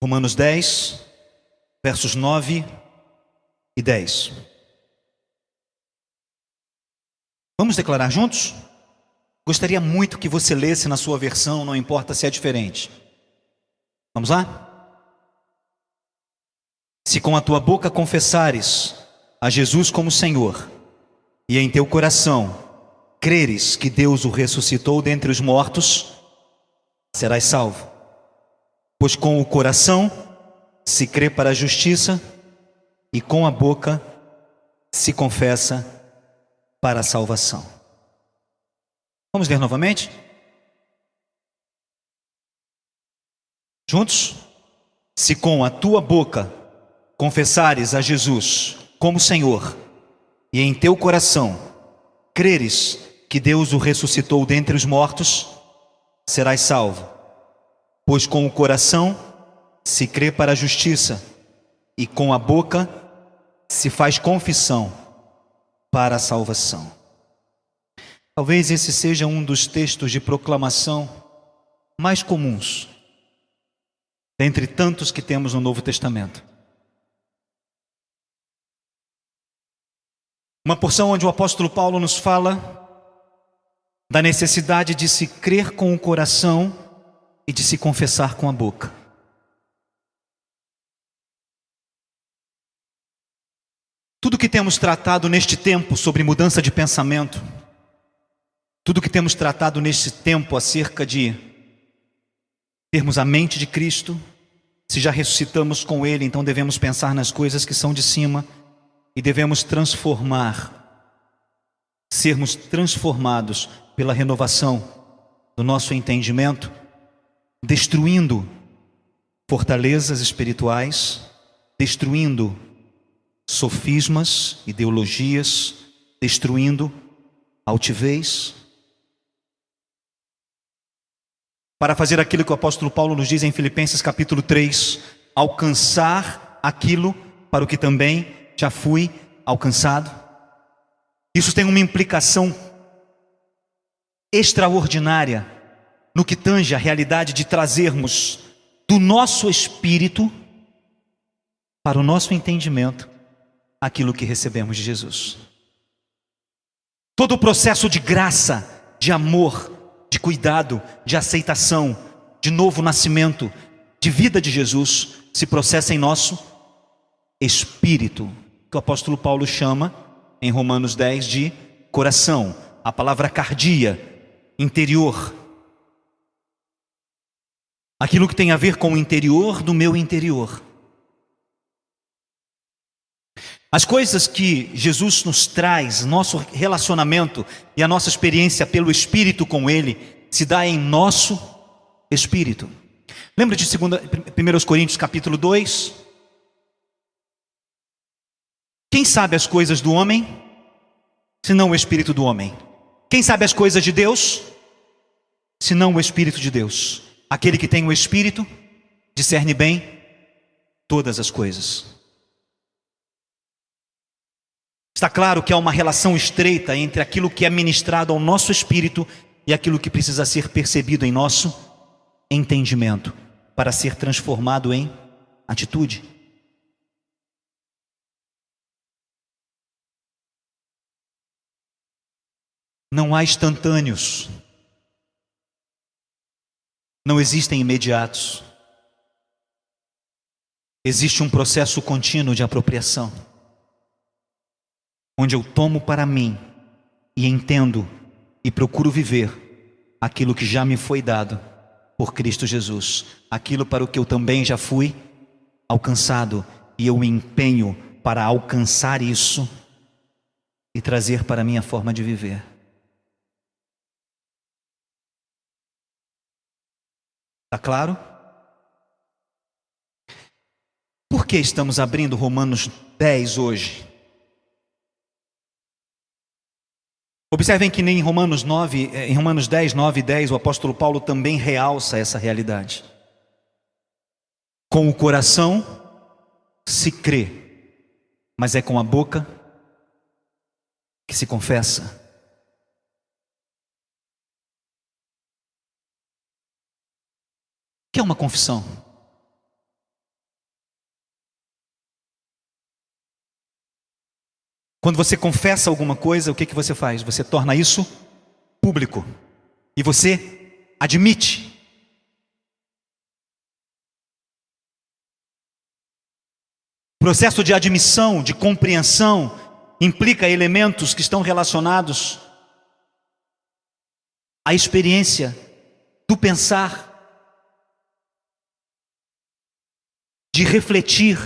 Romanos 10, versos 9 e 10. Vamos declarar juntos? Gostaria muito que você lesse na sua versão, não importa se é diferente. Vamos lá? Se com a tua boca confessares a Jesus como Senhor, e em teu coração creres que Deus o ressuscitou dentre os mortos, serás salvo. Pois com o coração se crê para a justiça, e com a boca se confessa para a salvação. Vamos ler novamente? Juntos? Se com a tua boca confessares a Jesus como Senhor, e em teu coração creres que Deus o ressuscitou dentre os mortos, serás salvo. Pois com o coração se crê para a justiça, e com a boca se faz confissão para a salvação. Talvez esse seja um dos textos de proclamação mais comuns, dentre tantos que temos no Novo Testamento. Uma porção onde o apóstolo Paulo nos fala da necessidade de se crer com o coração e de se confessar com a boca. Tudo que temos tratado neste tempo sobre mudança de pensamento, tudo que temos tratado neste tempo acerca de termos a mente de Cristo, se já ressuscitamos com Ele, então devemos pensar nas coisas que são de cima e devemos sermos transformados pela renovação do nosso entendimento, destruindo fortalezas espirituais, destruindo sofismas, ideologias, destruindo altivez, para fazer aquilo que o apóstolo Paulo nos diz em Filipenses capítulo 3, alcançar aquilo para o que também já fui alcançado. Isso tem uma implicação extraordinária no que tange a realidade de trazermos do nosso espírito para o nosso entendimento aquilo que recebemos de Jesus. Todo o processo de graça, de amor, de cuidado, de aceitação, de novo nascimento, de vida de Jesus, se processa em nosso espírito, que o apóstolo Paulo chama em Romanos 10 de coração, a palavra cardia, interior, aquilo que tem a ver com o interior do meu interior. As coisas que Jesus nos traz, nosso relacionamento e a nossa experiência pelo Espírito com Ele, se dá em nosso espírito. Lembra de 1 Coríntios capítulo 2? Quem sabe as coisas do homem, senão o Espírito do homem? Quem sabe as coisas de Deus, senão o Espírito de Deus? Aquele que tem o Espírito, discerne bem todas as coisas. Está claro que há uma relação estreita entre aquilo que é ministrado ao nosso espírito e aquilo que precisa ser percebido em nosso entendimento, para ser transformado em atitude. Não há instantâneos, não existem imediatos. Existe um processo contínuo de apropriação, onde eu tomo para mim e entendo e procuro viver aquilo que já me foi dado por Cristo Jesus, aquilo para o que eu também já fui alcançado, e eu me empenho para alcançar isso e trazer para a minha forma de viver. Está claro? Por que estamos abrindo Romanos 10 hoje? Observem que nem em Romanos 10, 9 e 10, o apóstolo Paulo também realça essa realidade. Com o coração se crê, mas é com a boca que se confessa. O que é uma confissão? Quando você confessa alguma coisa, o que você faz? Você torna isso público. E você admite. O processo de admissão, de compreensão, implica elementos que estão relacionados à experiência do pensar, de refletir.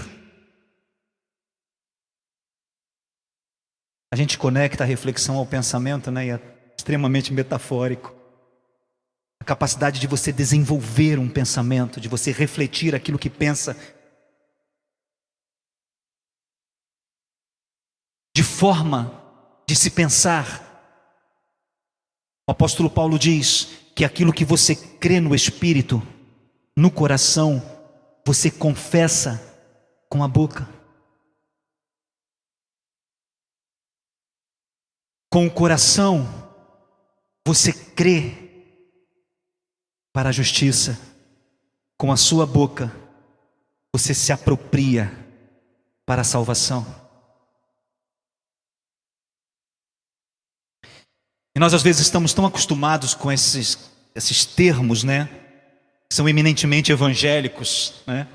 A gente conecta a reflexão ao pensamento, né? E é extremamente metafórico. A capacidade de você desenvolver um pensamento, de você refletir aquilo que pensa, de forma de se pensar. O apóstolo Paulo diz que aquilo que você crê no Espírito, no coração, você confessa com a boca. Com o coração, você crê para a justiça. Com a sua boca, você se apropria para a salvação. E nós às vezes estamos tão acostumados com esses termos, né? Que são eminentemente evangélicos, né?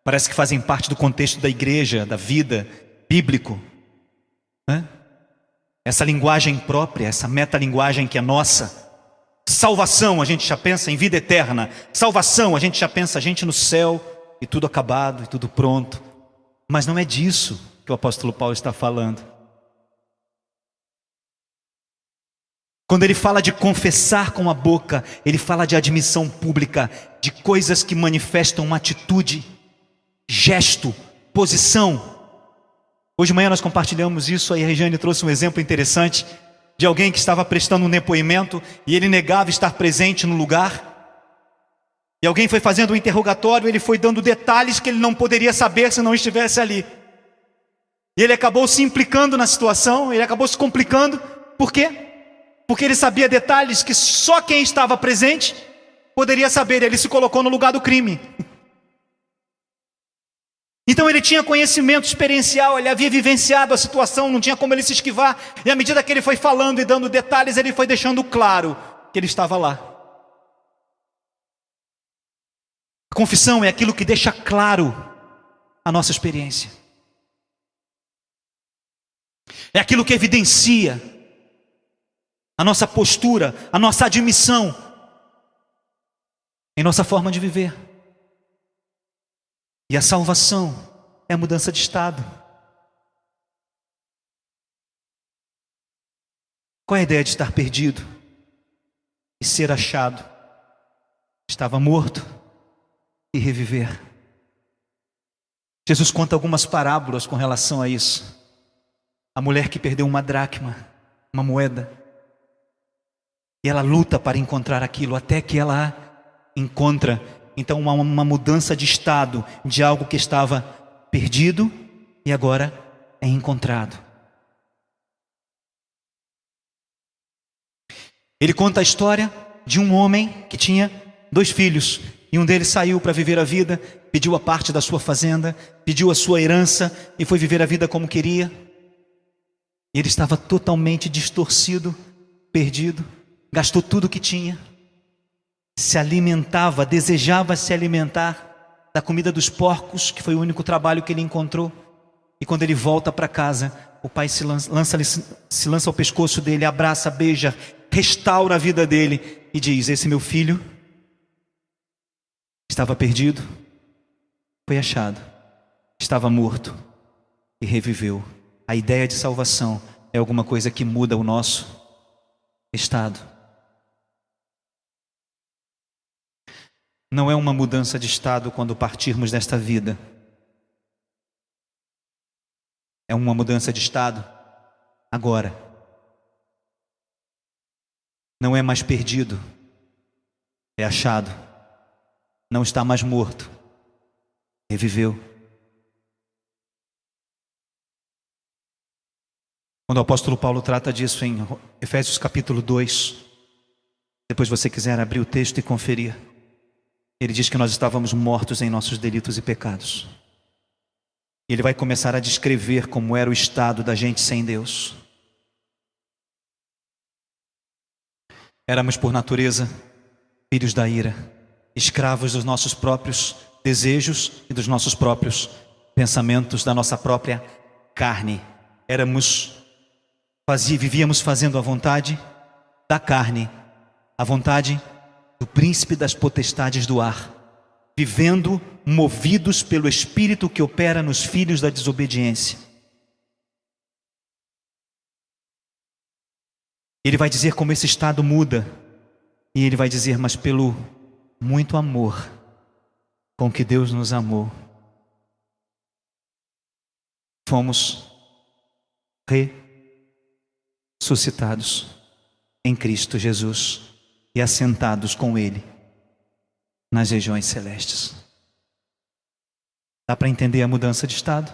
Parece que fazem parte do contexto da igreja, da vida, bíblico, né? Essa linguagem própria, essa metalinguagem que é nossa. Salvação, a gente já pensa em vida eterna. Salvação, a gente já pensa a gente no céu e tudo acabado e tudo pronto. Mas não é disso que o apóstolo Paulo está falando. Quando ele fala de confessar com a boca, ele fala de admissão pública, de coisas que manifestam uma atitude, gesto, posição. Hoje de manhã nós compartilhamos isso, aí a Regiane trouxe um exemplo interessante de alguém que estava prestando um depoimento e ele negava estar presente no lugar. E alguém foi fazendo um interrogatório, ele foi dando detalhes que ele não poderia saber se não estivesse ali. E ele acabou se implicando na situação, ele acabou se complicando. Por quê? Porque ele sabia detalhes que só quem estava presente poderia saber. Ele se colocou no lugar do crime. Então ele tinha conhecimento experiencial, ele havia vivenciado a situação, não tinha como ele se esquivar. E à medida que ele foi falando e dando detalhes, ele foi deixando claro que ele estava lá. A confissão é aquilo que deixa claro a nossa experiência. É aquilo que evidencia a nossa postura, a nossa admissão em nossa forma de viver. E a salvação é a mudança de estado. Qual é a ideia de estar perdido e ser achado? Estava morto e reviver. Jesus conta algumas parábolas com relação a isso. A mulher que perdeu uma dracma, uma moeda, e ela luta para encontrar aquilo, até que ela encontra. Então uma mudança de estado, de algo que estava perdido e agora é encontrado. Ele conta a história de um homem que tinha 2 filhos, e um deles saiu para viver a vida, pediu a parte da sua fazenda, pediu a sua herança e foi viver a vida como queria. E ele estava totalmente distorcido, perdido. Gastou tudo o que tinha, se alimentava, desejava se alimentar da comida dos porcos, que foi o único trabalho que ele encontrou. E quando ele volta para casa, o pai se lança ao pescoço dele, abraça, beija, restaura a vida dele e diz: esse meu filho estava perdido, foi achado, estava morto e reviveu. A ideia de salvação é alguma coisa que muda o nosso estado. Não é uma mudança de estado quando partirmos desta vida. É uma mudança de estado agora. Não é mais perdido, é achado. Não está mais morto, reviveu. Quando o apóstolo Paulo trata disso em Efésios capítulo 2, depois você quiser abrir o texto e conferir, ele diz que nós estávamos mortos em nossos delitos e pecados. E ele vai começar a descrever como era o estado da gente sem Deus. Éramos por natureza filhos da ira, escravos dos nossos próprios desejos e dos nossos próprios pensamentos, da nossa própria carne. Vivíamos fazendo a vontade da carne, a vontade do príncipe das potestades do ar, vivendo movidos pelo Espírito que opera nos filhos da desobediência. Ele vai dizer como esse estado muda, e ele vai dizer: mas pelo muito amor com que Deus nos amou, fomos ressuscitados em Cristo Jesus e assentados com Ele nas regiões celestes. Dá para entender a mudança de estado?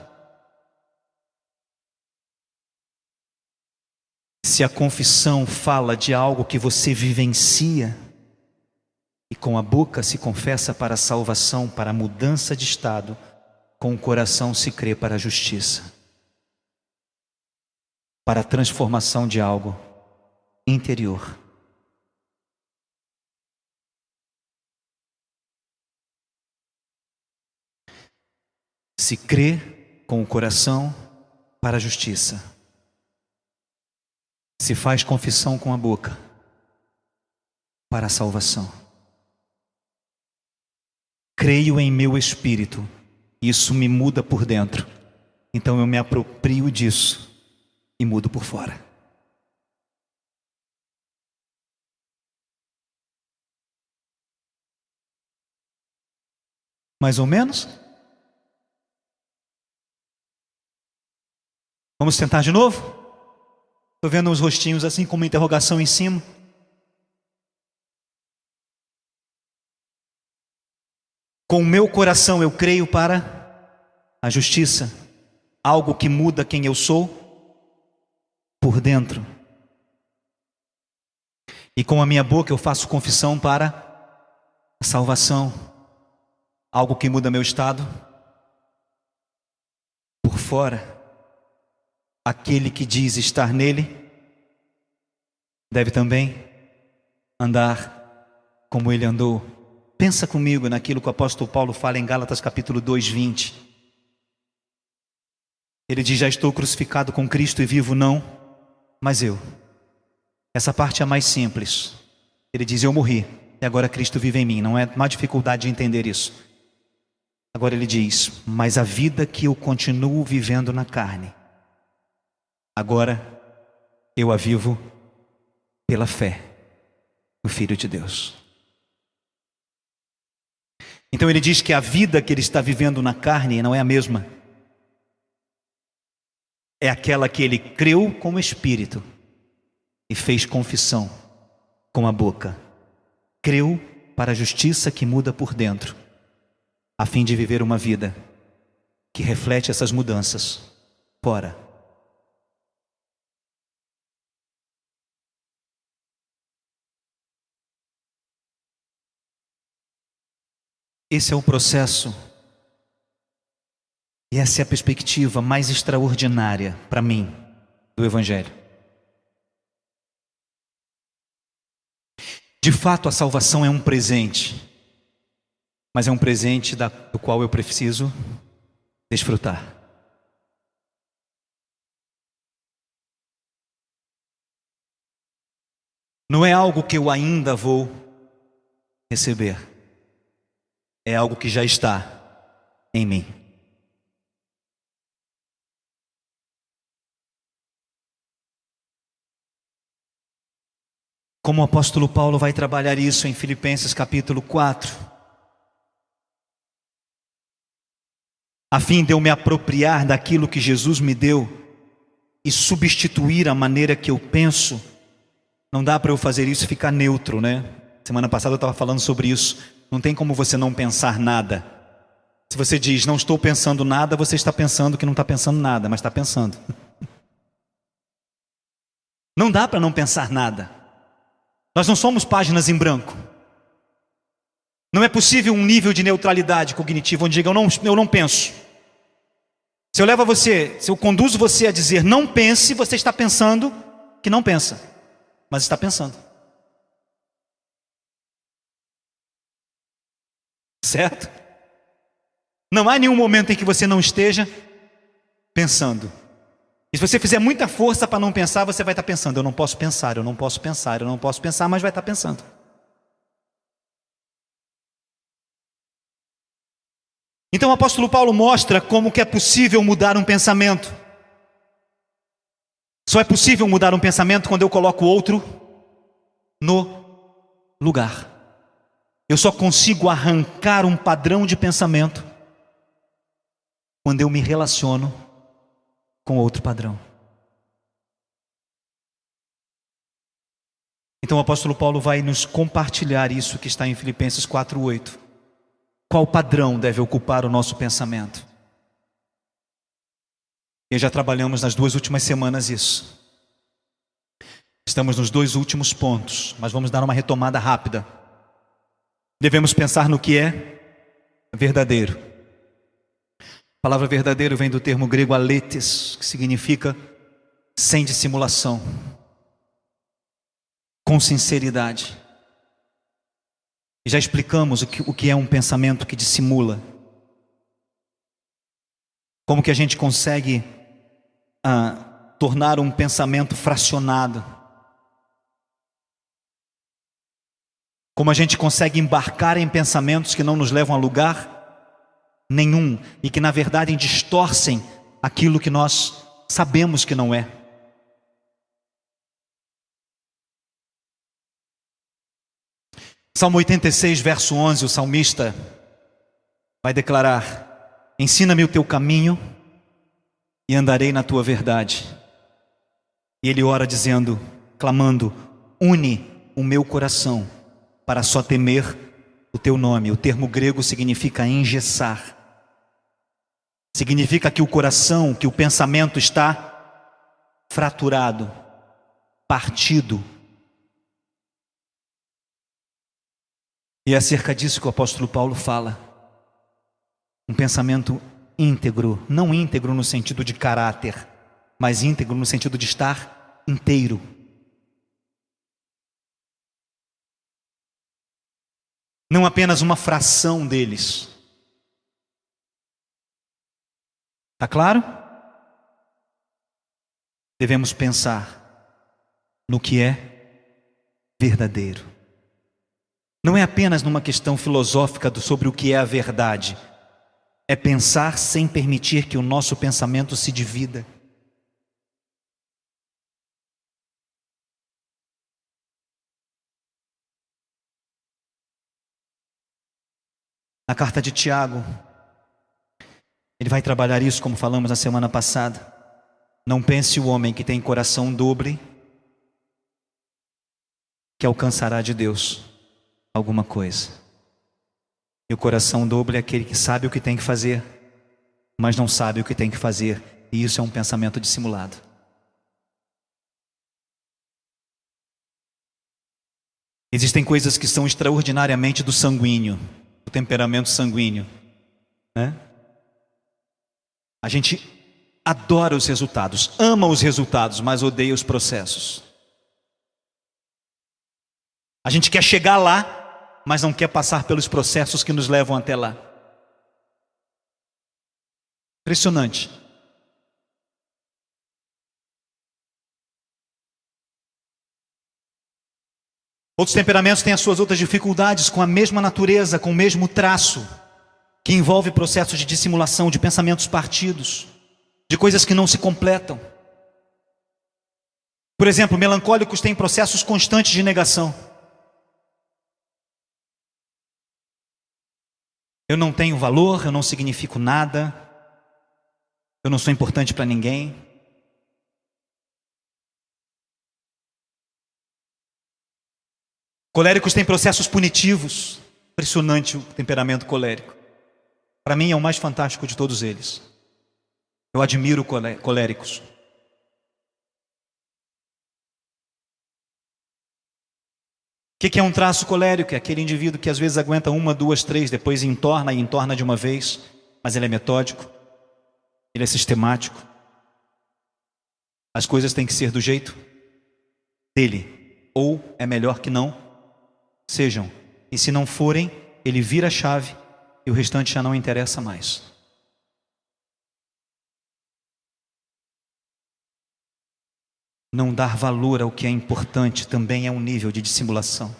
Se a confissão fala de algo que você vivencia, e com a boca se confessa para a salvação, para a mudança de estado, com o coração se crê para a justiça, para a transformação de algo interior. Se crê com o coração para a justiça, se faz confissão com a boca para a salvação. Creio em meu espírito, isso me muda por dentro, então eu me aproprio disso e mudo por fora. Mais ou menos? Vamos tentar de novo? Estou vendo uns rostinhos assim com uma interrogação em cima. Com o meu coração eu creio para a justiça, algo que muda quem eu sou por dentro. E com a minha boca eu faço confissão para a salvação, algo que muda meu estado por fora. Aquele que diz estar nele deve também andar como ele andou. Pensa comigo naquilo que o apóstolo Paulo fala em Gálatas capítulo 2, 20. Ele diz: já estou crucificado com Cristo e vivo não, mas eu. Essa parte é a mais simples. Ele diz: eu morri e agora Cristo vive em mim. Não é uma dificuldade de entender isso. Agora ele diz: mas a vida que eu continuo vivendo na carne, agora eu a vivo pela fé no Filho de Deus. Então ele diz que a vida que ele está vivendo na carne não é a mesma. É aquela que ele creu com o Espírito e fez confissão com a boca. Creu para a justiça que muda por dentro, a fim de viver uma vida que reflete essas mudanças fora. Esse é o processo, e essa é a perspectiva mais extraordinária para mim do Evangelho. De fato, a salvação é um presente, mas é um presente do qual eu preciso desfrutar. Não é algo que eu ainda vou receber. É algo que já está em mim. Como o apóstolo Paulo vai trabalhar isso em Filipenses capítulo 4. A fim de eu me apropriar daquilo que Jesus me deu e substituir a maneira que eu penso. Não dá para eu fazer isso e ficar neutro, né? Semana passada eu estava falando sobre isso. Não tem como você não pensar nada. Se você diz, não estou pensando nada, você está pensando que não está pensando nada, mas está pensando. Não dá para não pensar nada. Nós não somos páginas em branco. Não é possível um nível de neutralidade cognitiva onde diga, eu não penso. Se eu conduzo você a dizer não pense, você está pensando que não pensa, mas está pensando. Certo? Não há nenhum momento em que você não esteja pensando. E se você fizer muita força para não pensar, você vai estar pensando: eu não posso pensar, eu não posso pensar, eu não posso pensar, mas vai estar pensando. Então o apóstolo Paulo mostra como que é possível mudar um pensamento. Só é possível mudar um pensamento quando eu coloco o outro no lugar. Eu só consigo arrancar um padrão de pensamento quando eu me relaciono com outro padrão. Então o apóstolo Paulo vai nos compartilhar isso que está em Filipenses 4:8. Qual padrão deve ocupar o nosso pensamento? E já trabalhamos nas 2 últimas semanas isso. Estamos nos 2 últimos pontos, mas vamos dar uma retomada rápida. Devemos pensar no que é verdadeiro. A palavra verdadeiro vem do termo grego aletes, que significa sem dissimulação, com sinceridade. E já explicamos o que é um pensamento que dissimula. Como que a gente consegue tornar um pensamento fracionado. Como a gente consegue embarcar em pensamentos que não nos levam a lugar nenhum e que na verdade distorcem aquilo que nós sabemos que não é. Salmo 86, verso 11, o salmista vai declarar: ensina-me o teu caminho e andarei na tua verdade. E ele ora dizendo, clamando: une o meu coração para só temer o teu nome. O termo grego significa engessar. Significa que o coração, que o pensamento está fraturado, partido. E é acerca disso que o apóstolo Paulo fala. Um pensamento íntegro, não íntegro no sentido de caráter, mas íntegro no sentido de estar inteiro. Não apenas uma fração deles. Está claro? Devemos pensar no que é verdadeiro. Não é apenas numa questão filosófica sobre o que é a verdade. É pensar sem permitir que o nosso pensamento se divida. Na carta de Tiago, ele vai trabalhar isso como falamos na semana passada. Não pense o homem que tem coração dobre que alcançará de Deus alguma coisa. E o coração dobre é aquele que sabe o que tem que fazer, mas não sabe o que tem que fazer. E isso é um pensamento dissimulado. Existem coisas que são extraordinariamente do sanguíneo, do temperamento sanguíneo, né? A gente adora os resultados, ama os resultados, mas odeia os processos. A gente quer chegar lá, mas não quer passar pelos processos que nos levam até lá. Impressionante. Outros temperamentos têm as suas outras dificuldades com a mesma natureza, com o mesmo traço, que envolve processos de dissimulação, de pensamentos partidos, de coisas que não se completam. Por exemplo, melancólicos têm processos constantes de negação. Eu não tenho valor, eu não significo nada, eu não sou importante para ninguém. Coléricos têm processos punitivos. Impressionante o temperamento colérico. Para mim é o mais fantástico de todos eles. Eu admiro coléricos. O que é um traço colérico? É aquele indivíduo que às vezes aguenta 1, 2, 3, depois entorna de uma vez, mas ele é metódico. ele é sistemático. As coisas têm que ser do jeito dele, ou é melhor que não sejam. E se não forem, ele vira a chave e o restante já não interessa mais. Não dar valor ao que é importante também é um nível de dissimulação.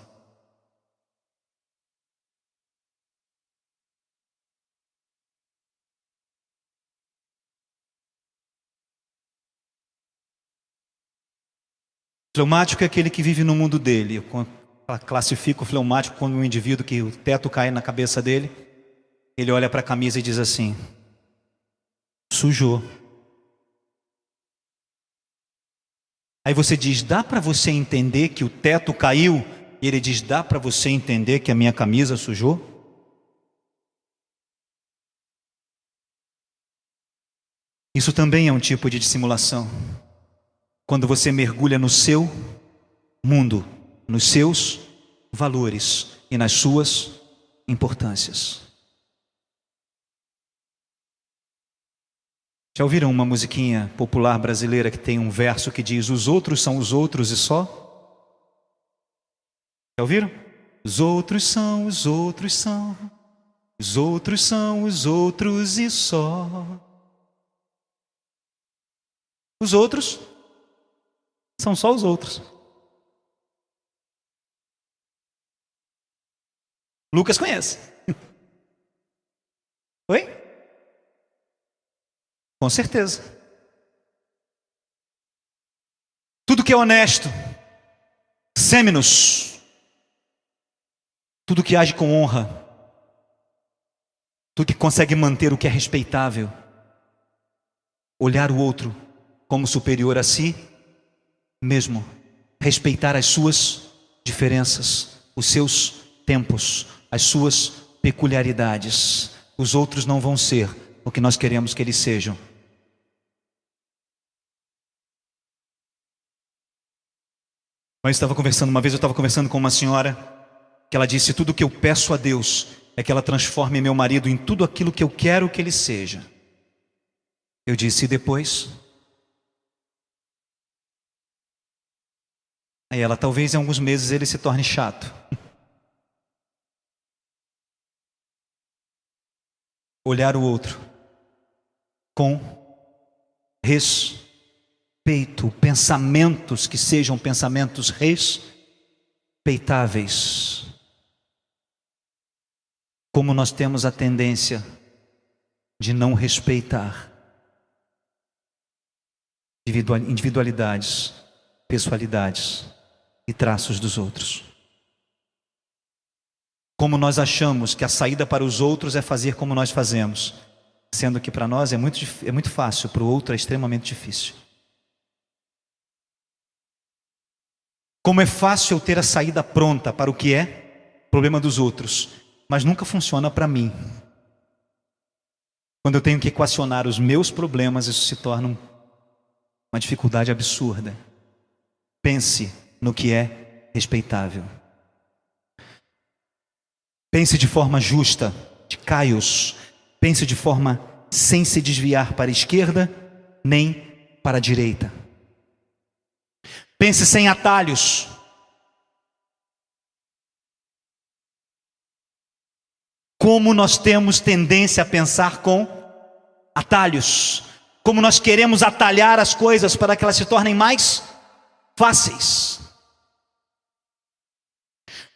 Fleumático é aquele que vive no mundo dele. Eu classifico o fleumático como um indivíduo que o teto cai na cabeça dele. Ele olha para a camisa e diz assim: sujou. Aí você diz: dá para você entender que o teto caiu? E ele diz: dá para você entender que a minha camisa sujou? Isso também é um tipo de dissimulação. Quando você mergulha no seu mundo, nos seus valores e nas suas importâncias. Já ouviram uma musiquinha popular brasileira que tem um verso que diz: os outros são os outros e só? Já ouviram? Os outros são, os outros são, os outros são os outros e só. Os outros são só os outros. Lucas conhece. Oi? Com certeza. Tudo que é honesto, sêminos, tudo que age com honra, tudo que consegue manter o que é respeitável, olhar o outro como superior a si mesmo, respeitar as suas diferenças, os seus tempos, as suas peculiaridades. Os outros não vão ser o que nós queremos que eles sejam. Uma vez eu estava conversando com uma senhora que ela disse: tudo que eu peço a Deus é que ela transforme meu marido em tudo aquilo que eu quero que ele seja. Eu disse: e depois? Aí ela: talvez em alguns meses ele se torne chato. Olhar o outro com respeito, pensamentos que sejam pensamentos respeitáveis. Como nós temos a tendência de não respeitar individualidades, pessoalidades e traços dos outros. Como nós achamos que a saída para os outros é fazer como nós fazemos, sendo que para nós é muito fácil, para o outro é extremamente difícil. Como é fácil eu ter a saída pronta para o que é problema dos outros, mas nunca funciona para mim. Quando eu tenho que equacionar os meus problemas, isso se torna uma dificuldade absurda. Pense no que é respeitável. Pense de forma justa, de caios. Pense de forma sem se desviar para a esquerda, nem para a direita. Pense sem atalhos. Como nós temos tendência a pensar com atalhos. Como nós queremos atalhar as coisas para que elas se tornem mais fáceis.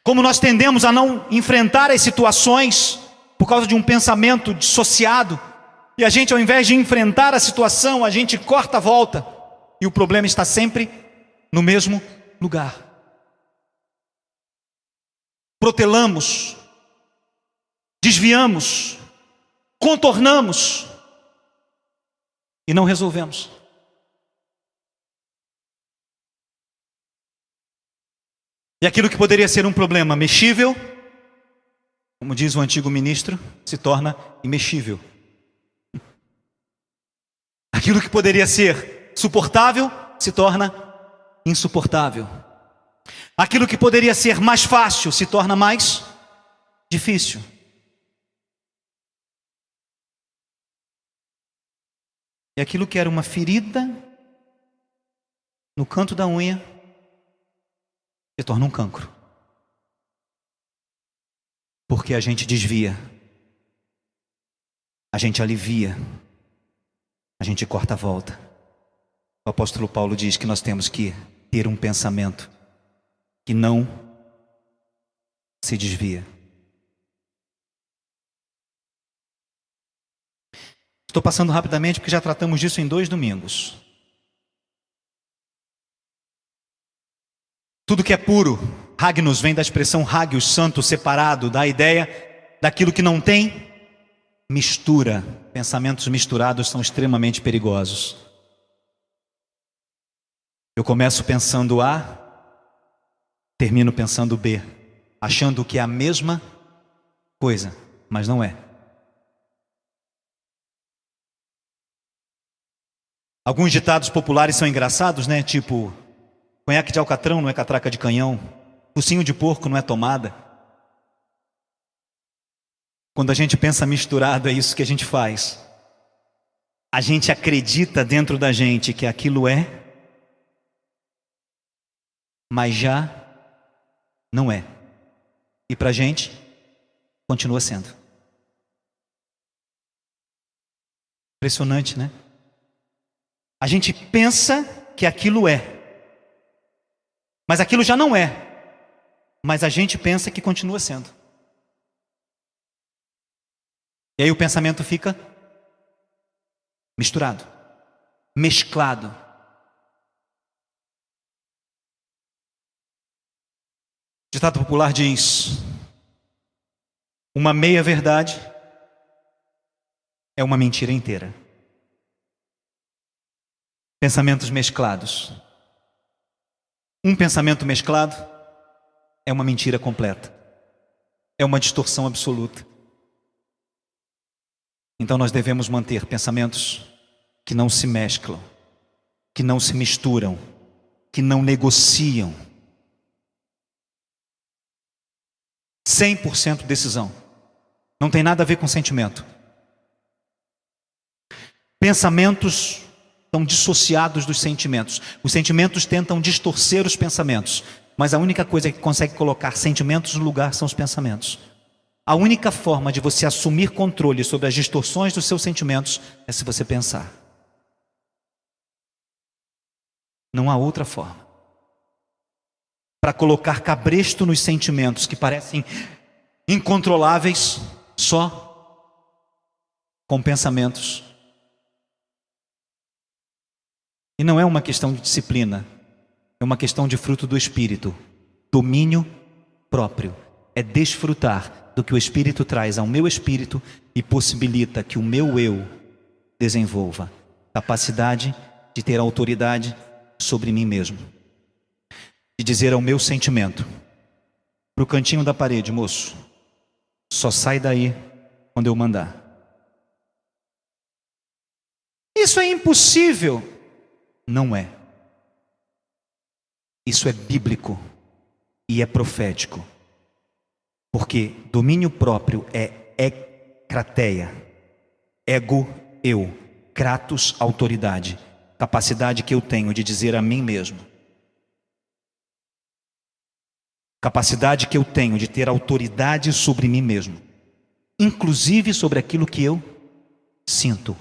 Como nós tendemos a não enfrentar as situações por causa de um pensamento dissociado. E a gente, ao invés de enfrentar a situação, a gente corta a volta. E o problema está sempre no mesmo lugar. Protelamos, desviamos, contornamos e não resolvemos. E aquilo que poderia ser um problema mexível, como diz o antigo ministro, se torna imexível. Aquilo que poderia ser suportável, se torna insuportável. Aquilo que poderia ser mais fácil, se torna mais difícil. E aquilo que era uma ferida no canto da unha se torna um cancro. Porque a gente desvia, a gente alivia, a gente corta a volta. O apóstolo Paulo diz que nós temos que ter um pensamento que não se desvia. Estou passando rapidamente porque já tratamos disso em 2 domingos. Tudo que é puro, Hagios, vem da expressão hagios, santo, separado, da ideia daquilo que não tem mistura. Pensamentos misturados são extremamente perigosos. Eu começo pensando A, termino pensando B, achando que é a mesma coisa, mas não é. Alguns ditados populares são engraçados, né? Tipo, conhaque de alcatrão não é catraca de canhão, focinho de porco não é tomada. Quando a gente pensa misturado, é isso que a gente faz. A gente acredita dentro da gente que aquilo é, mas já não é. E pra gente, continua sendo. Impressionante, né? A gente pensa que aquilo é, mas aquilo já não é. Mas a gente pensa que continua sendo. E aí o pensamento fica misturado, mesclado. O ditado popular diz: uma meia verdade é uma mentira inteira. Pensamentos mesclados. Um pensamento mesclado é uma mentira completa. É uma distorção absoluta. Então nós devemos manter pensamentos que não se mesclam, que não se misturam, que não negociam. 100% decisão. Não tem nada a ver com sentimento. Pensamentos estão dissociados dos sentimentos. Os sentimentos tentam distorcer os pensamentos, mas a única coisa que consegue colocar sentimentos no lugar são os pensamentos. A única forma de você assumir controle sobre as distorções dos seus sentimentos é se você pensar. Não há outra forma. Para colocar cabresto nos sentimentos que parecem incontroláveis, só com pensamentos. E não é uma questão de disciplina, é uma questão de fruto do Espírito. Domínio próprio. É desfrutar do que o Espírito traz ao meu espírito e possibilita que o meu eu desenvolva capacidade de ter autoridade sobre mim mesmo. De dizer ao meu sentimento, para o cantinho da parede, moço, só sai daí quando eu mandar. Isso é impossível. Não é. Isso é bíblico e é profético. Porque domínio próprio é krateia, ego, eu, kratos, autoridade, capacidade que eu tenho de dizer a mim mesmo. Capacidade que eu tenho de ter autoridade sobre mim mesmo, inclusive sobre aquilo que eu sinto.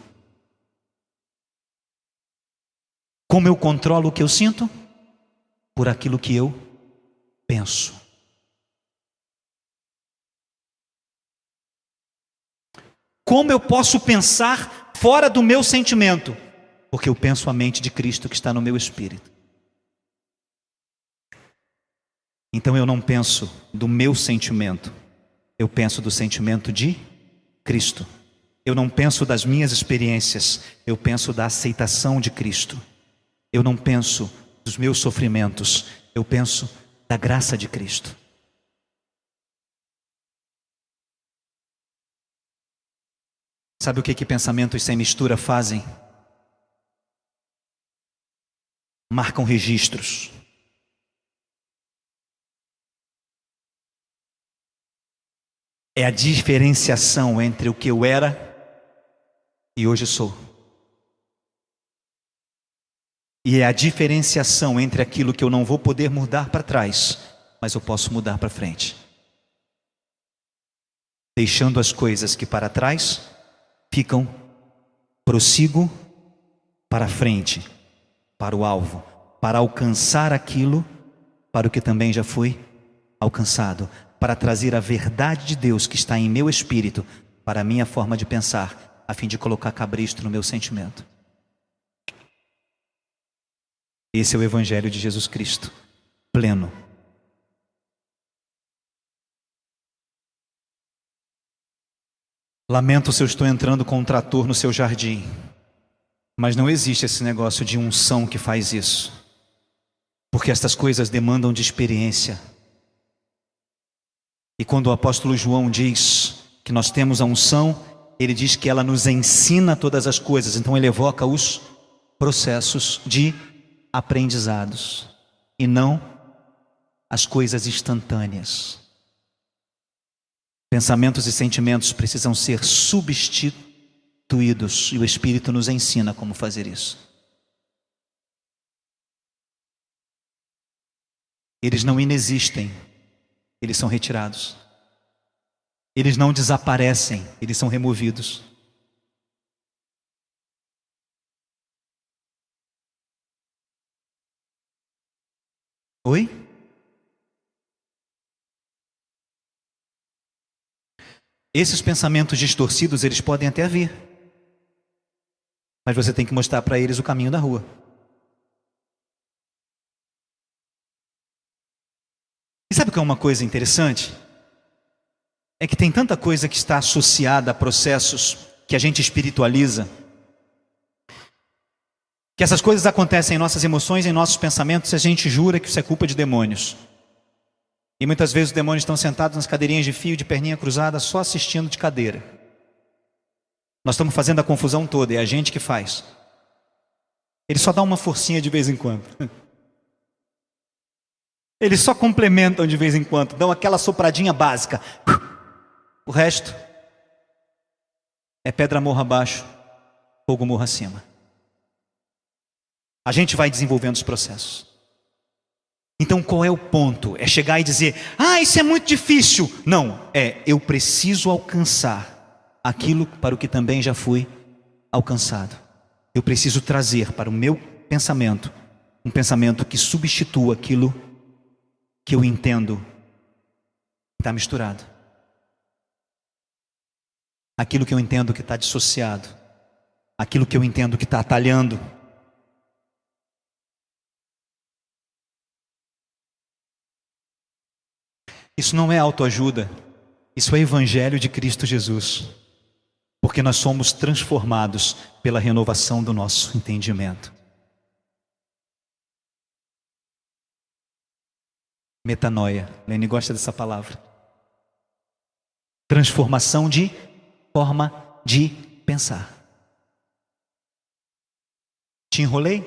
Como eu controlo o que eu sinto? Por aquilo que eu penso. Como eu posso pensar fora do meu sentimento? Porque eu penso a mente de Cristo que está no meu espírito. Então eu não penso do meu sentimento, eu penso do sentimento de Cristo. Eu não penso das minhas experiências, eu penso da aceitação de Cristo. Eu não penso dos meus sofrimentos, eu penso da graça de Cristo. Sabe o que pensamentos sem mistura fazem? Marcam registros. É a diferenciação entre o que eu era e hoje sou. E é a diferenciação entre aquilo que eu não vou poder mudar para trás, mas eu posso mudar para frente. Deixando as coisas que para trás ficam, prossigo para frente, para o alvo, para alcançar aquilo para o que também já foi alcançado, para trazer a verdade de Deus que está em meu espírito para a minha forma de pensar, a fim de colocar cabresto no meu sentimento. Esse é o Evangelho de Jesus Cristo, pleno. Lamento se eu estou entrando com um trator no seu jardim, mas não existe esse negócio de unção que faz isso, porque estas coisas demandam de experiência. E quando o apóstolo João diz que nós temos a unção, ele diz que ela nos ensina todas as coisas. Então ele evoca os processos de aprendizados e não as coisas instantâneas. Pensamentos e sentimentos precisam ser substituídos e o Espírito nos ensina como fazer isso. Eles não inexistem, eles são retirados. Eles não desaparecem, eles são removidos. Oi? Esses pensamentos distorcidos, eles podem até vir, mas você tem que mostrar para eles o caminho da rua. E sabe o que é uma coisa interessante? É que tem tanta coisa que está associada a processos que a gente espiritualiza, que essas coisas acontecem em nossas emoções, em nossos pensamentos, e a gente jura que isso é culpa de demônios. E muitas vezes os demônios estão sentados nas cadeirinhas de fio, de perninha cruzada, só assistindo de cadeira. Nós estamos fazendo a confusão toda, é a gente que faz. Eles só dão uma forcinha de vez em quando. Eles só complementam de vez em quando, dão aquela sopradinha básica. O resto é pedra morra abaixo, fogo morra acima. A gente vai desenvolvendo os processos. Então qual é o ponto? É chegar e dizer, isso é muito difícil. Não, eu preciso alcançar aquilo para o que também já fui alcançado. Eu preciso trazer para o meu pensamento um pensamento que substitua aquilo que eu entendo está misturado. Aquilo que eu entendo que está dissociado. Aquilo que eu entendo que está atalhando. Isso não é autoajuda, isso é Evangelho de Cristo Jesus, porque nós somos transformados pela renovação do nosso entendimento. Metanoia, Lene gosta dessa palavra. Transformação de forma de pensar. Te enrolei?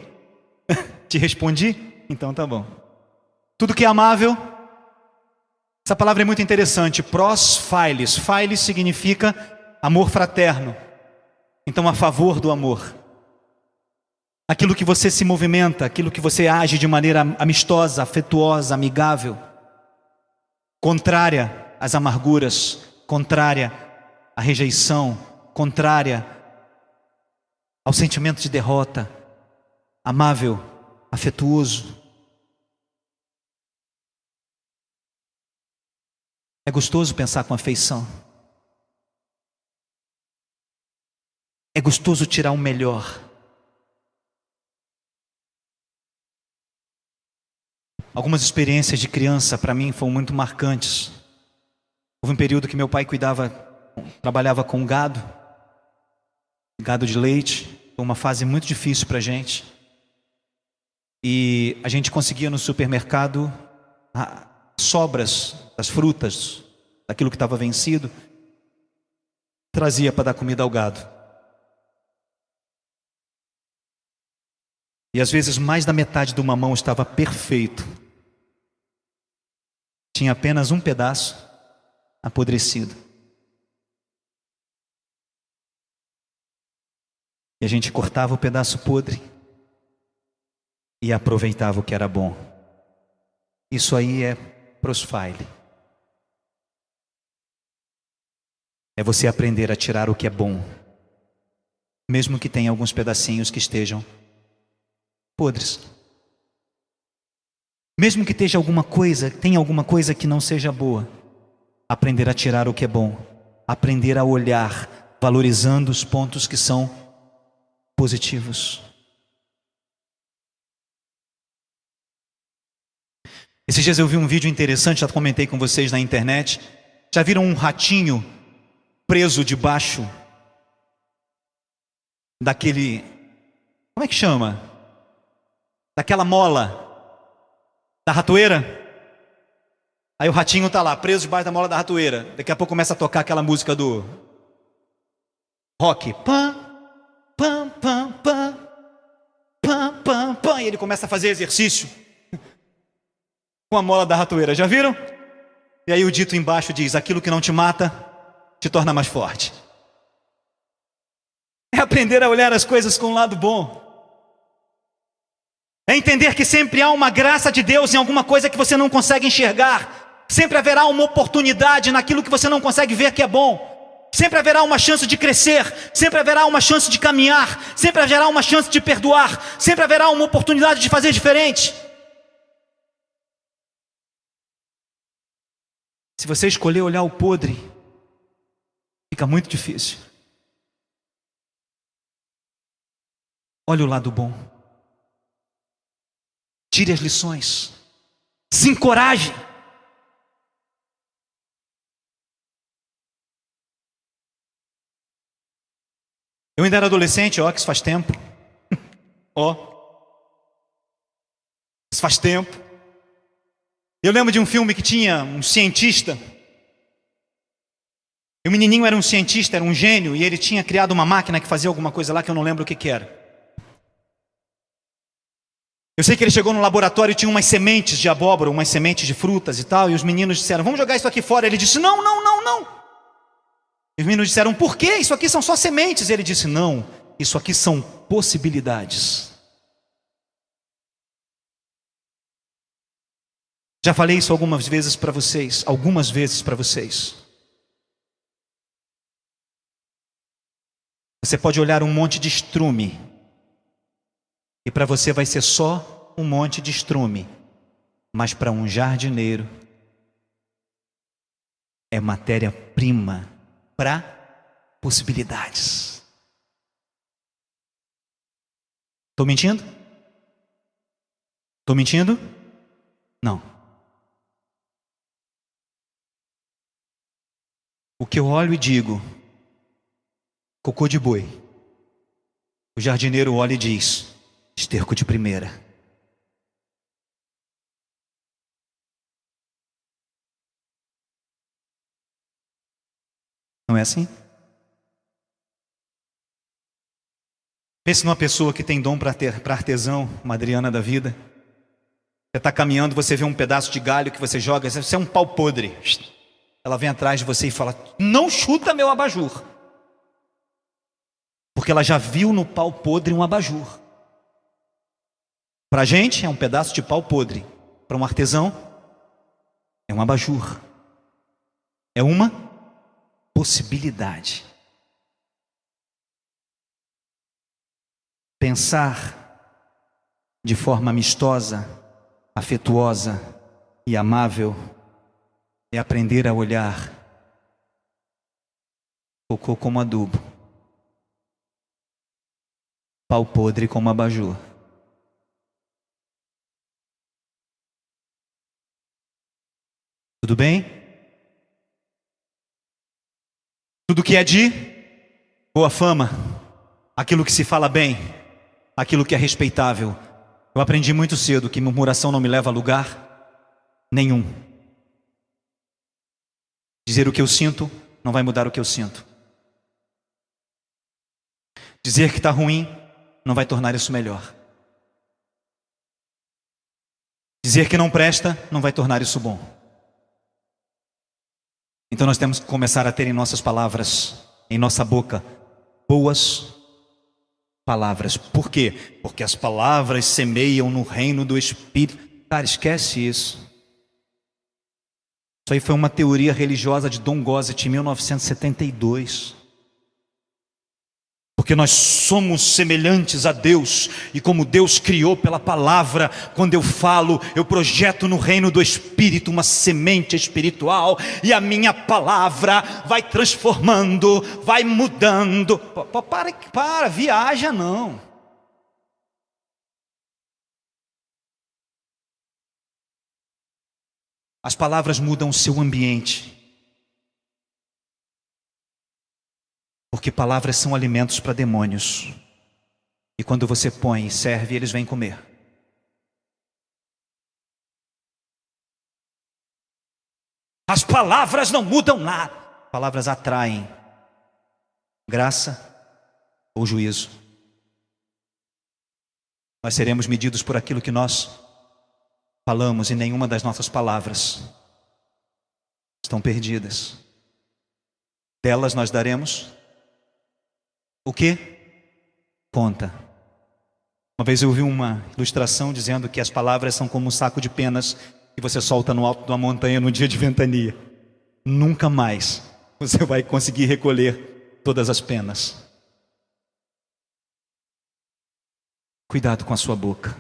Te respondi? Então tá bom. Tudo que é amável. Essa palavra é muito interessante, pros phailis. Phailis significa amor fraterno. Então, a favor do amor. Aquilo que você se movimenta, aquilo que você age de maneira amistosa, afetuosa, amigável. Contrária às amarguras, contrária à rejeição, contrária ao sentimento de derrota. Amável, afetuoso. É gostoso pensar com afeição. É gostoso tirar o melhor. Algumas experiências de criança para mim foram muito marcantes. Houve um período que meu pai trabalhava com gado de leite. Foi uma fase muito difícil para a gente. E a gente conseguia no supermercado sobras das frutas, daquilo que estava vencido, trazia para dar comida ao gado. E às vezes mais da metade do mamão estava perfeito. Tinha apenas um pedaço apodrecido. E a gente cortava o pedaço podre e aproveitava o que era bom. Isso aí é prosfile. É você aprender a tirar o que é bom, mesmo que tenha alguns pedacinhos que estejam podres. Mesmo que tenha alguma coisa que não seja boa. Aprender a tirar o que é bom. Aprender a olhar, valorizando os pontos que são positivos. Esses dias eu vi um vídeo interessante, já comentei com vocês na internet. Já viram um ratinho preso debaixo daquele... Como é que chama? Daquela mola da ratoeira? Aí o ratinho está lá, preso debaixo da mola da ratoeira. Daqui a pouco começa a tocar aquela música do rock. Pam, pam, pam, pam, pam, pam, pam. E ele começa a fazer exercício com a mola da ratoeira. Já viram? E aí o dito embaixo diz: aquilo que não te mata, te torna mais forte. É aprender a olhar as coisas com o lado bom. É entender que sempre há uma graça de Deus em alguma coisa que você não consegue enxergar. Sempre haverá uma oportunidade naquilo que você não consegue ver que é bom. Sempre haverá uma chance de crescer. Sempre haverá uma chance de caminhar. Sempre haverá uma chance de perdoar. Sempre haverá uma oportunidade de fazer diferente. Se você escolher olhar o podre, fica muito difícil. Olhe o lado bom. Tire as lições. Se encoraje. Eu ainda era adolescente, ó, que isso faz tempo. Ó. Isso faz tempo. Eu lembro de um filme que tinha um cientista. E o menininho era um cientista, era um gênio. E ele tinha criado uma máquina que fazia alguma coisa lá que eu não lembro o que era. Eu sei que ele chegou no laboratório e tinha umas sementes de abóbora, umas sementes de frutas e tal. E os meninos disseram: vamos jogar isso aqui fora. Ele disse: não, não, não, não. E os meninos disseram: por quê? Isso aqui são só sementes. Ele disse: não, isso aqui são possibilidades. Já falei isso algumas vezes para vocês. Você pode olhar um monte de estrume, e para você vai ser só um monte de estrume. Mas para um jardineiro é matéria-prima para possibilidades. Estou mentindo? Estou mentindo? Não. O que eu olho e digo: cocô de boi. O jardineiro olha e diz: esterco de primeira. Não é assim? Pense numa pessoa que tem dom para artesão, uma Adriana da vida. Você está caminhando, você vê um pedaço de galho que você joga, você é um pau podre. Ela vem atrás de você e fala: não chuta meu abajur. Porque ela já viu no pau podre um abajur. Para a gente é um pedaço de pau podre. Para um artesão é um abajur. É uma possibilidade. Pensar de forma amistosa, afetuosa e amável é aprender a olhar cocô como adubo, pau podre como abajur. Tudo bem? Tudo que é de boa fama, aquilo que se fala bem, aquilo que é respeitável. Eu aprendi muito cedo que murmuração não me leva a lugar nenhum. Dizer o que eu sinto não vai mudar o que eu sinto. Dizer que está ruim não vai tornar isso melhor. Dizer que não presta não vai tornar isso bom. Então nós temos que começar a ter em nossas palavras, em nossa boca, boas palavras. Por quê? Porque as palavras semeiam no reino do Espírito. Cara, esquece isso. Isso aí foi uma teoria religiosa de Don Gossett em 1972. Porque nós somos semelhantes a Deus, e como Deus criou pela palavra, quando eu falo, eu projeto no reino do Espírito uma semente espiritual, e a minha palavra vai transformando, vai mudando. Para, viaja não. As palavras mudam o seu ambiente. Porque palavras são alimentos para demônios. E quando você põe e serve, eles vêm comer. As palavras não mudam nada. Palavras atraem graça ou juízo. Nós seremos medidos por aquilo que nós falamos, e nenhuma das nossas palavras estão perdidas. Delas nós daremos o quê? Conta. Uma vez eu ouvi uma ilustração dizendo que as palavras são como um saco de penas que você solta no alto de uma montanha no dia de ventania. Nunca mais você vai conseguir recolher todas as penas. Cuidado com a sua boca.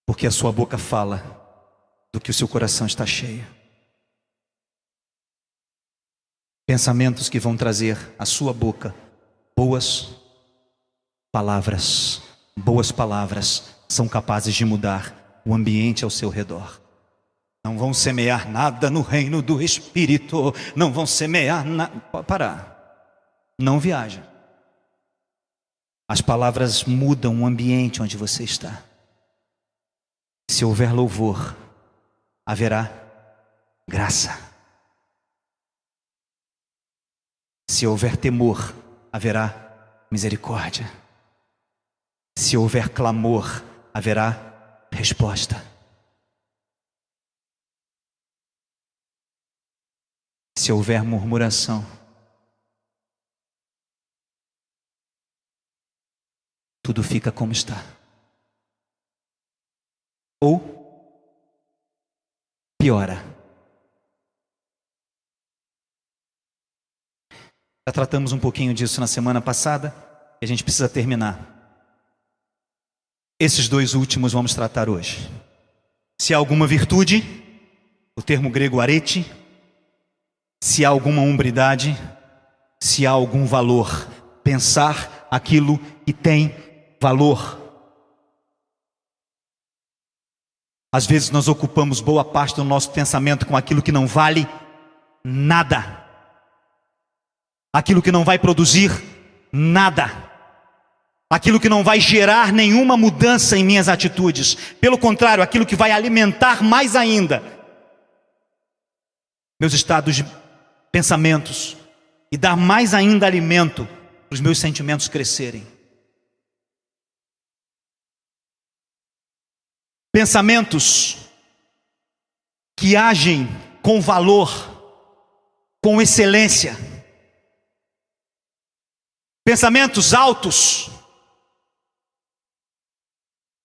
Porque a sua boca fala do que o seu coração está cheio. Pensamentos que vão trazer à sua boca boas palavras. Boas palavras são capazes de mudar o ambiente ao seu redor. Não vão semear nada no reino do Espírito. Não vão semear nada. Pode parar. Não viaja. As palavras mudam o ambiente onde você está. Se houver louvor, haverá graça. Se houver temor, haverá misericórdia. Se houver clamor, haverá resposta. Se houver murmuração, tudo fica como está. Ou piora. Já tratamos um pouquinho disso na semana passada, e a gente precisa terminar. Esses dois últimos vamos tratar hoje. Se há alguma virtude, o termo grego arete, se há alguma hombridade, se há algum valor, pensar aquilo que tem valor. Às vezes nós ocupamos boa parte do nosso pensamento com aquilo que não vale nada. Aquilo que não vai produzir nada. Aquilo que não vai gerar nenhuma mudança em minhas atitudes. Pelo contrário, aquilo que vai alimentar mais ainda meus estados de pensamentos e dar mais ainda alimento para os meus sentimentos crescerem. Pensamentos que agem com valor, com excelência. Pensamentos altos.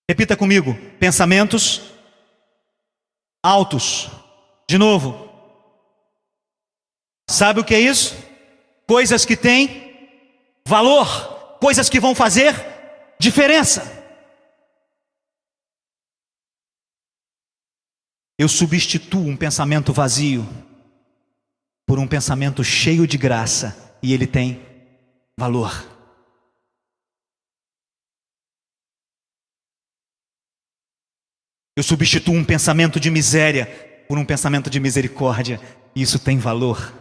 Repita comigo. Pensamentos altos. De novo. Sabe o que é isso? Coisas que têm valor. Coisas que vão fazer diferença. Eu substituo um pensamento vazio por um pensamento cheio de graça, e ele tem valor. Eu substituo um pensamento de miséria por um pensamento de misericórdia, e isso tem valor.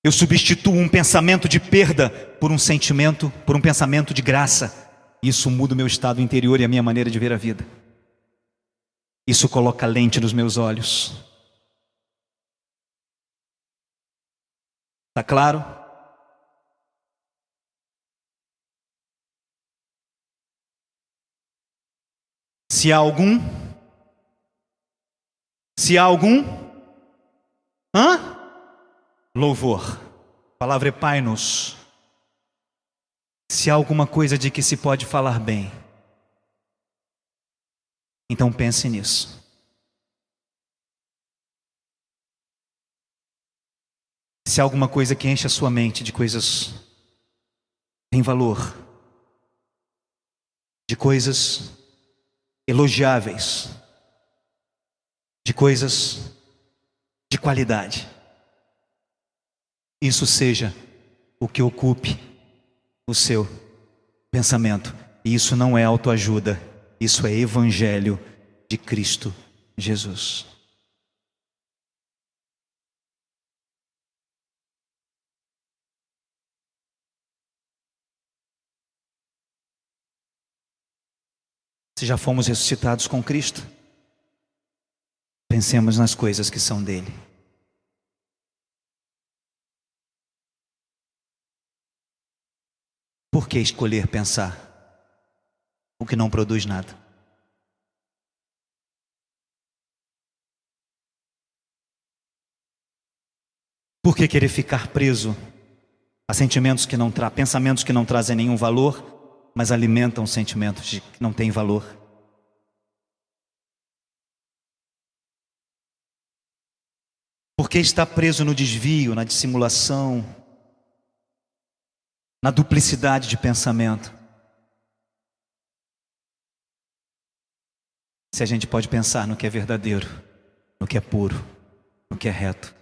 Eu substituo um pensamento de perda por um pensamento de graça. Isso muda o meu estado interior e a minha maneira de ver a vida. Isso coloca lente nos meus olhos. Está claro? Se há algum? louvor. A palavra epainos. Se há alguma coisa de que se pode falar bem, então pense nisso. Se há alguma coisa que enche a sua mente de coisas em valor, de coisas elogiáveis, de coisas de qualidade, isso seja o que ocupe o seu pensamento. E isso não é autoajuda, isso é Evangelho de Cristo Jesus. Se já fomos ressuscitados com Cristo, pensemos nas coisas que são dele. Por que escolher pensar o que não produz nada? Por que querer ficar preso a sentimentos que não pensamentos que não trazem nenhum valor, mas alimentam sentimentos que não têm valor? Por que estar preso no desvio, na dissimulação, na duplicidade de pensamento? Se a gente pode pensar no que é verdadeiro, no que é puro, no que é reto,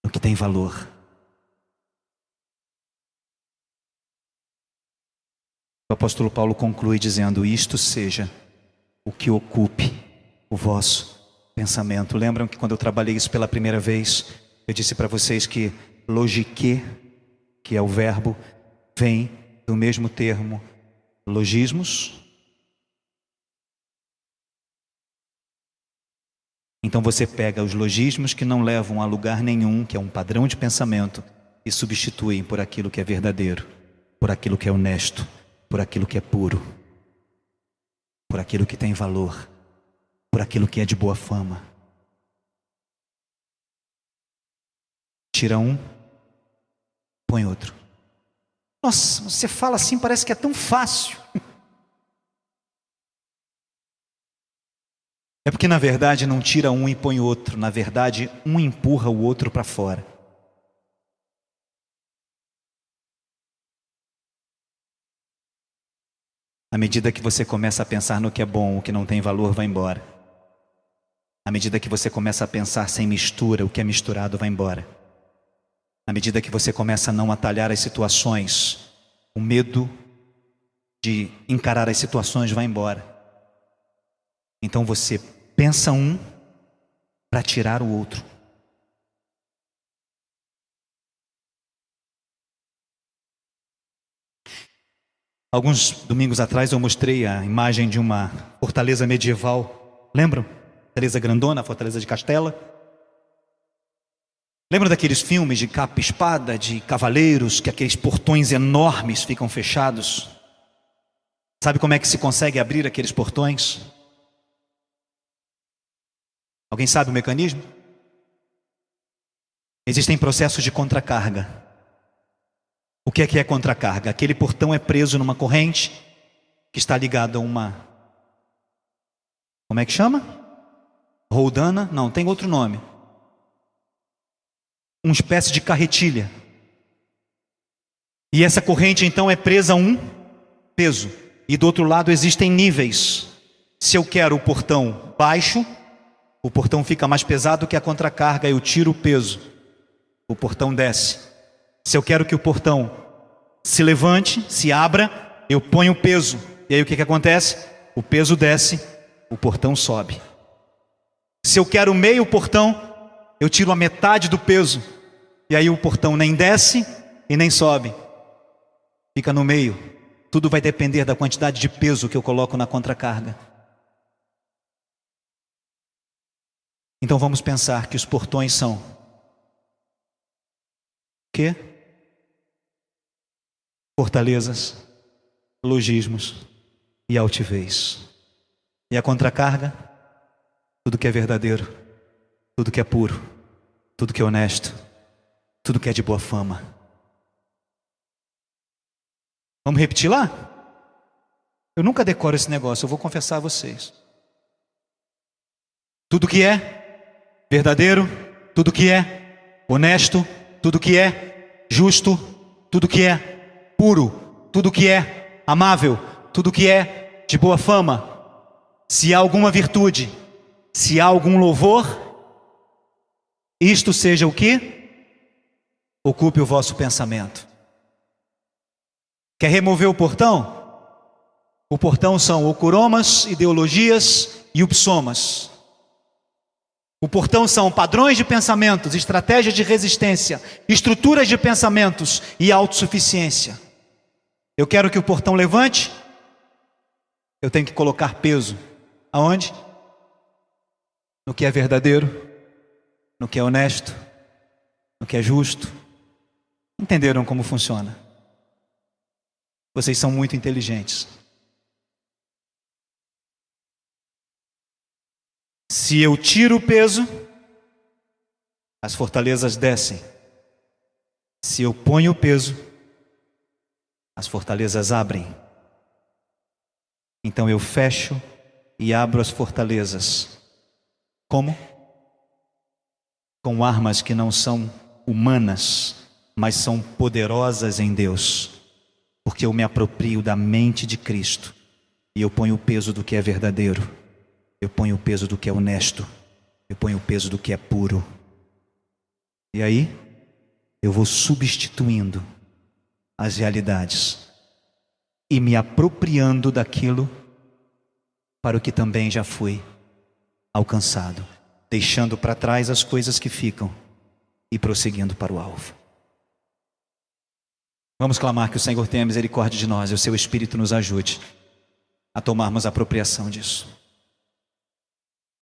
no que tem valor. O apóstolo Paulo conclui dizendo: isto seja o que ocupe o vosso pensamento. Lembram que quando eu trabalhei isso pela primeira vez, eu disse para vocês que logique, que é o verbo, vem do mesmo termo logismos. Então você pega os logismos que não levam a lugar nenhum, que é um padrão de pensamento, e substitui por aquilo que é verdadeiro, por aquilo que é honesto, por aquilo que é puro, por aquilo que tem valor, por aquilo que é de boa fama. Tira um, põe outro. Nossa, você fala assim, parece que é tão fácil. É porque na verdade não tira um e põe outro. Na verdade, um empurra o outro para fora. À medida que você começa a pensar no que é bom, o que não tem valor vai embora. À medida que você começa a pensar sem mistura, o que é misturado vai embora. À medida que você começa a não atalhar as situações, o medo de encarar as situações vai embora. Então você pensa um para tirar o outro. Alguns domingos atrás eu mostrei a imagem de uma fortaleza medieval. Lembram? Fortaleza grandona, fortaleza de Castela. Lembram daqueles filmes de capa e espada, de cavaleiros, que aqueles portões enormes ficam fechados? Sabe como é que se consegue abrir aqueles portões? Alguém sabe o mecanismo? Existem processos de contracarga. O que é contracarga? Aquele portão é preso numa corrente que está ligada a uma... Como é que chama? Roldana? Não, tem outro nome. Uma espécie de carretilha. E essa corrente então é presa a um peso. E do outro lado existem níveis. Se eu quero o portão baixo, o portão fica mais pesado que a contracarga, eu tiro o peso. O portão desce. Se eu quero que o portão se levante, se abra, eu ponho o peso. E aí o que acontece? O peso desce, o portão sobe. Se eu quero meio portão, eu tiro a metade do peso. E aí o portão nem desce e nem sobe. Fica no meio. Tudo vai depender da quantidade de peso que eu coloco na contracarga. Então vamos pensar que os portões são o quê? Fortalezas, logismos e altivez. E a contracarga? Tudo que é verdadeiro, tudo que é puro, tudo que é honesto, tudo que é de boa fama. Vamos repetir lá? Eu nunca decoro esse negócio, eu vou confessar a vocês. Tudo que é verdadeiro, tudo que é honesto, tudo que é justo, tudo que é puro, tudo que é amável, tudo que é de boa fama, se há alguma virtude, se há algum louvor, isto seja o que? Ocupe o vosso pensamento. Quer remover o portão? O portão são ocuromas, ideologias e upsomas. O portão são padrões de pensamentos, estratégias de resistência, estruturas de pensamentos e autossuficiência. Eu quero que o portão levante, eu tenho que colocar peso. Aonde? No que é verdadeiro, no que é honesto, no que é justo. Entenderam como funciona? Vocês são muito inteligentes. Se eu tiro o peso, as fortalezas descem. Se eu ponho o peso, as fortalezas abrem. Então eu fecho e abro as fortalezas. Como? Com armas que não são humanas, mas são poderosas em Deus. Porque eu me aproprio da mente de Cristo e eu ponho o peso do que é verdadeiro. Eu ponho o peso do que é honesto. Eu ponho o peso do que é puro. E aí, eu vou substituindo as realidades e me apropriando daquilo para o que também já fui alcançado, deixando para trás as coisas que ficam e prosseguindo para o alvo. Vamos clamar que o Senhor tenha misericórdia de nós e o seu Espírito nos ajude a tomarmos apropriação disso.